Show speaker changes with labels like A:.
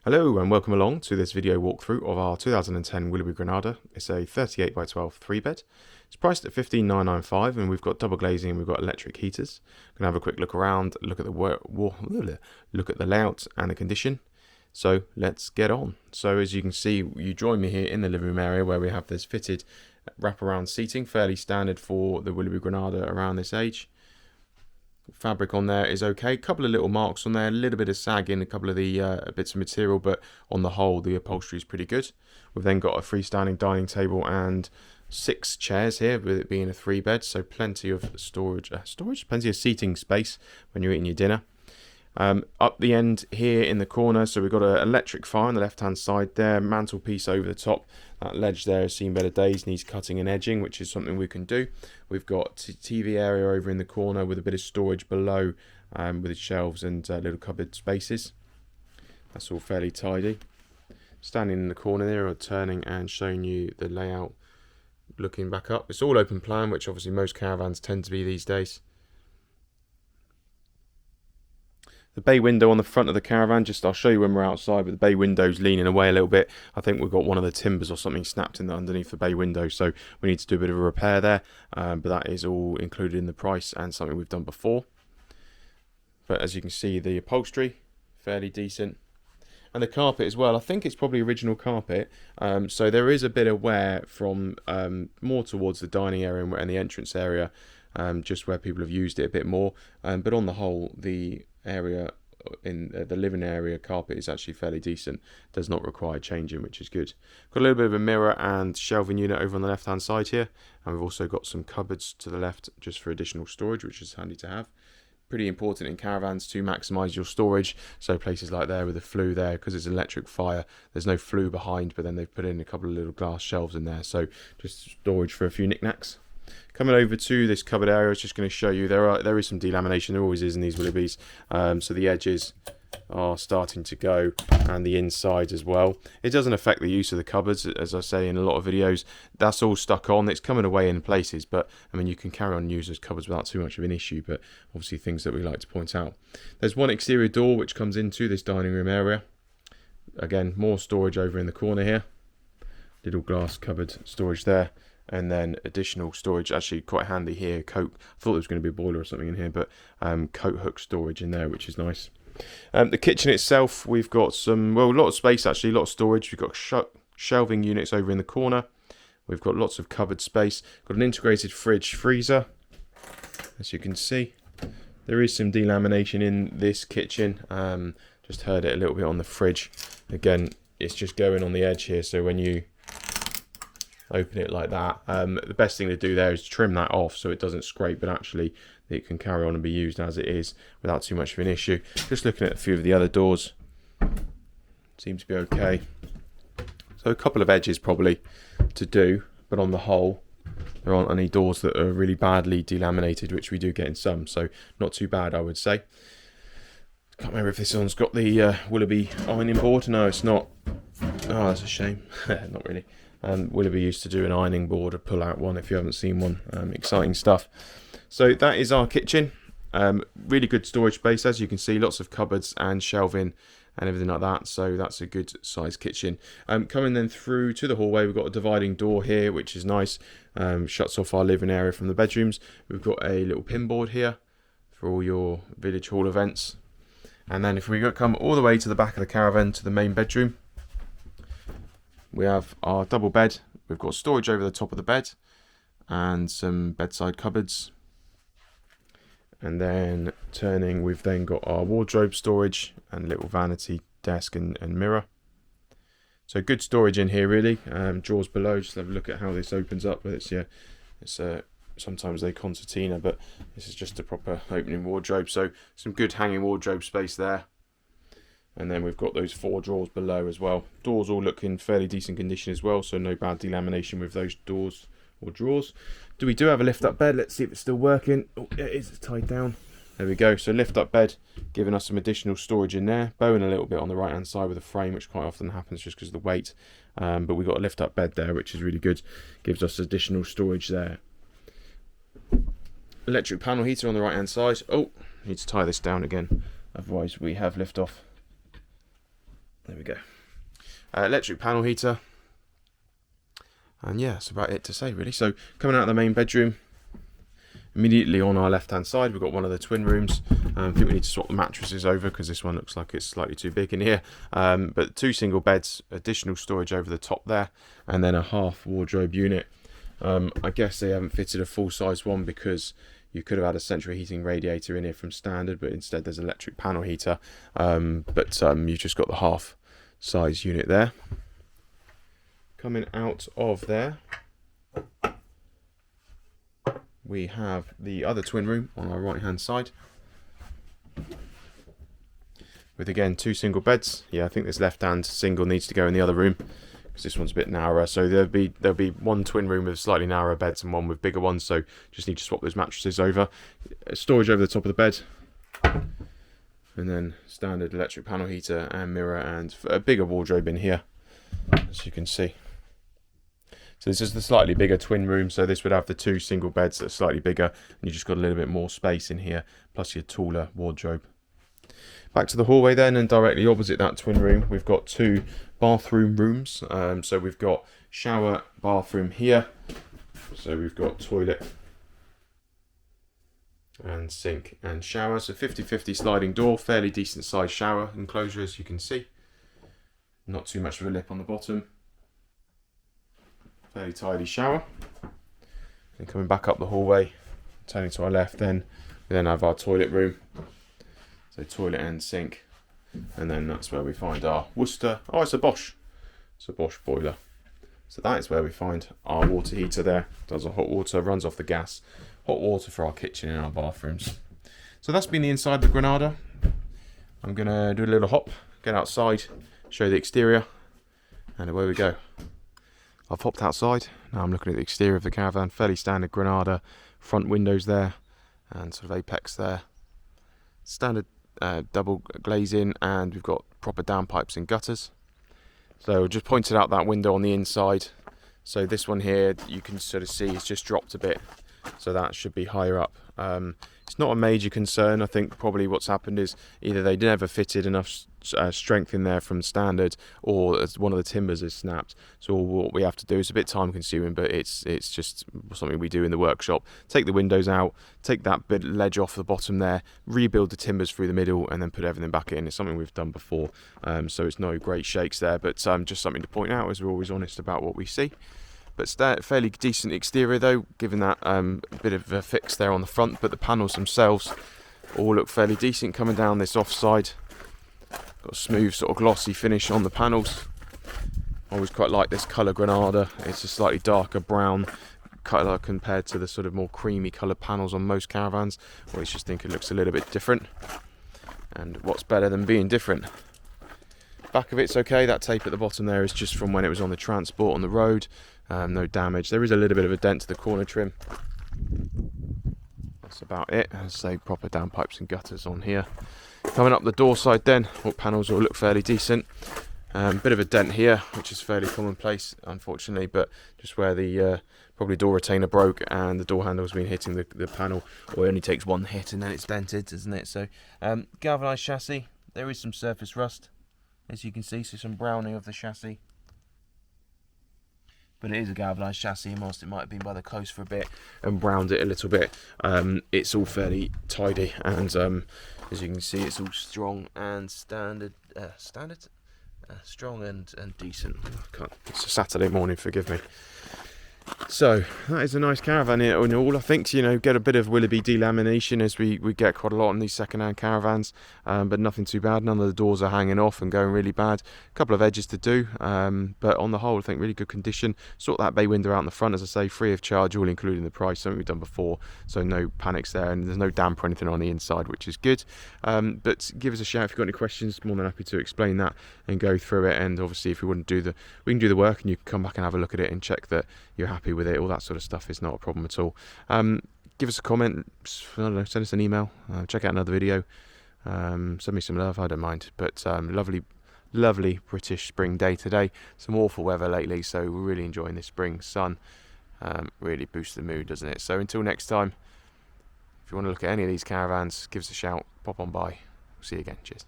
A: Hello and welcome along to this video walkthrough of our 2010 Willerby Granada. It's a 38 by 12 3-bed. It's priced at $15,995 and we've got double glazing and we've got electric heaters. Gonna have a quick look around, look at the layout and the condition. So let's get on. So as you can see, you join me here in the living room area where we have this fitted wraparound seating, fairly standard for the Willerby Granada around this age. Fabric on there is okay, couple of little marks on there, a little bit of sag in a couple of the bits of material, but on the whole the upholstery is pretty good. We've then got a freestanding dining table and 6 chairs here, with it being a 3-bed, so plenty of storage, plenty of seating space when you're eating your dinner. Up the end here in the corner, so we've got an electric fire on the left hand side there, mantelpiece over the top. That ledge there has seen better days, needs cutting and edging, which is something we can do. We've got TV area over in the corner with a bit of storage below, with its shelves and little cupboard spaces. That's all fairly tidy. Standing in the corner there, or turning and showing you the layout, looking back up. It's all open plan, which obviously most caravans tend to be these days. The bay window on the front of the Caravan, I'll show you when we're outside, but the bay window's leaning away a little bit. I think we've got one of the timbers or something snapped in underneath the bay window, so we need to do a bit of a repair there, but that is all included in the price and something we've done before. But as you can see, the upholstery, fairly decent. And the carpet as well, I think it's probably original carpet, so there is a bit of wear from more towards the dining area and the entrance area, just where people have used it a bit more, but on the whole, the area in the living area carpet is actually fairly decent, does not require changing, which is good. Got a little bit of a mirror and shelving unit over on the left hand side here, and we've also got some cupboards to the left just for additional storage, which is handy to have. Pretty important in caravans to maximise your storage, so places like there with the flue there, because it's an electric fire, there's no flue behind, but then they've put in a couple of little glass shelves in there, so just storage for a few knickknacks. Coming over to this cupboard area, I was just going to show you there is some delamination. There always is in these Willerby's, so the edges are starting to go, and the inside as well. It doesn't affect the use of the cupboards, as I say in a lot of videos. That's all stuck on. It's coming away in places, but I mean you can carry on use those cupboards without too much of an issue. But obviously things that we like to point out. There's one exterior door which comes into this dining room area. Again, more storage over in the corner here. Little glass cupboard storage there. And then additional storage, actually quite handy here, coat. I thought there was going to be a boiler or something in here, but coat hook storage in there, which is nice. The kitchen itself, we've got a lot of space actually, a lot of storage. We've got shelving units over in the corner. We've got lots of cupboard space. Got an integrated fridge freezer, as you can see. There is some delamination in this kitchen. Just heard it a little bit on the fridge. Again, it's just going on the edge here, so when you open it like that, the best thing to do there is trim that off so it doesn't scrape, but actually it can carry on and be used as it is without too much of an issue. Just looking at a few of the other doors, seems to be okay. So a couple of edges probably to do, but on the whole there aren't any doors that are really badly delaminated, which we do get in some, so not too bad I would say. Can't remember if this one's got the Willerby ironing board. No, it's not. Oh, that's a shame. Not really. Willerby used to do an ironing board, a pull-out one, if you haven't seen one. Exciting stuff. So that is our kitchen. Really good storage space, as you can see, lots of cupboards and shelving and everything like that. So that's a good sized kitchen. Coming then through to the hallway, we've got a dividing door here, which is nice. Shuts off our living area from the bedrooms. We've got a little pin board here for all your village hall events. And then if we come all the way to the back of the Caravan to the main bedroom, we have our double bed. We've got storage over the top of the bed and some bedside cupboards. And then turning, we've then got our wardrobe storage and little vanity desk and mirror. So good storage in here really. Drawers below, just have a look at how this opens up. But it's sometimes they concertina, but this is just a proper opening wardrobe. So some good hanging wardrobe space there. And then we've got those 4 drawers below as well. Doors all look in fairly decent condition as well, so no bad delamination with those doors or drawers. We do have a lift up bed. Let's see if it's still working. Oh, it is. It's tied down. There we go. So lift up bed, giving us some additional storage in there. Bowing a little bit on the right hand side with a frame, which quite often happens just because of the weight. But we've got a lift up bed there, which is really good. Gives us additional storage there. Electric panel heater on the right hand side. Oh, need to tie this down again, otherwise we have lift off. There we we go. Electric panel heater. And yeah, that's about it to say really. So coming out of the main bedroom, immediately on our left hand side we've got one of the twin rooms. I think we need to swap the mattresses over because this one looks like it's slightly too big in here. But 2 single beds, additional storage over the top there, and then a half wardrobe unit. I guess they haven't fitted a full size one because you could have had a central heating radiator in here from standard, but instead there's an electric panel heater. You've just got the half size unit there. Coming out of there, we have the other twin room on our right hand side, with again 2 single beds. Yeah, I think this left hand single needs to go in the other room because this one's a bit narrower. So there'll be one twin room with slightly narrower beds and one with bigger ones. So just need to swap those mattresses over. Storage over the top of the bed, and then standard electric panel heater and mirror, and a bigger wardrobe in here, as you can see. So this is the slightly bigger twin room, so this would have the 2 single beds that are slightly bigger, and you just got a little bit more space in here, plus your taller wardrobe. Back to the hallway then, and directly opposite that twin room, we've got 2 bathroom rooms. So we've got shower, bathroom here. So we've got toilet and sink and shower. So 50-50 sliding door, fairly decent sized shower enclosure, as you can see. Not too much of a lip on the bottom. Fairly tidy shower. And coming back up the hallway, turning to our left, then we then have our toilet room. So toilet and sink, and then that's where we find our Worcester. Oh, it's a Bosch. It's a Bosch boiler. So that is where we find our water heater there. Does our hot water, runs off the gas. Hot water for our kitchen and our bathrooms. So that's been the inside of the Granada. I'm gonna do a little hop, get outside, show you the exterior, and away we go. I've hopped outside, now I'm looking at the exterior of the Caravan. Fairly standard Granada, front windows there, and sort of apex there. Standard double glazing, and we've got proper downpipes and gutters. So just pointed out that window on the inside. So this one here, you can sort of see it's just dropped a bit. So that should be higher up. It's not a major concern. I think probably what's happened is either they never fitted enough strength in there from standard, or one of the timbers has snapped. So what we have to do is a bit time consuming, but it's just something we do in the workshop. Take the windows out, take that bit ledge off the bottom there, rebuild the timbers through the middle, and then put everything back in. It's something we've done before, so it's no great shakes there, but just something to point out, as we're always honest about what we see. But fairly decent exterior though, given that bit of a fix there on the front, but the panels themselves all look fairly decent coming down this offside. Got a smooth sort of glossy finish on the panels. I always quite like this colour Granada. It's a slightly darker brown colour compared to the sort of more creamy coloured panels on most Caravans. I always just think it looks a little bit different. And what's better than being different? Back of it's okay. That tape at the bottom there is just from when it was on the transport on the road. No damage. There is a little bit of a dent to the corner trim. That's about it. As I say, proper downpipes and gutters on here. Coming up the door side then, all panels all look fairly decent. Bit of a dent here, which is fairly commonplace, unfortunately, but just where the probably door retainer broke and the door handle's been hitting the panel, or it only takes one hit and then it's dented, isn't it? So galvanised chassis. There is some surface rust, as you can see, so some browning of the chassis. But it is a galvanised chassis, and whilst it might have been by the coast for a bit and browned it a little bit, it's all fairly tidy, and as you can see, it's all strong and strong and decent. It's a Saturday morning, forgive me. So that is a nice Caravan in all. I think, get a bit of Willerby delamination, as we get quite a lot in these second-hand Caravans, but nothing too bad. None of the doors are hanging off and going really bad. A couple of edges to do, but on the whole I think really good condition. Sort that bay window out in the front, as I say, free of charge, all including the price, something we've done before, so no panics there, and there's no damp or anything on the inside, which is good. But give us a shout if you've got any questions. More than happy to explain that and go through it, and obviously if we wouldn't we can do the work, and you can come back and have a look at it and check that you're happy with it. All that sort of stuff is not a problem at all. Give us a comment, I don't know, send us an email, check out another video, send me some love, I don't mind. But lovely British spring day today. Some awful weather lately, so we're really enjoying this spring sun. Really boosts the mood, doesn't it? So until next time, if you want to look at any of these Caravans, give us a shout, pop on by. See you again, cheers.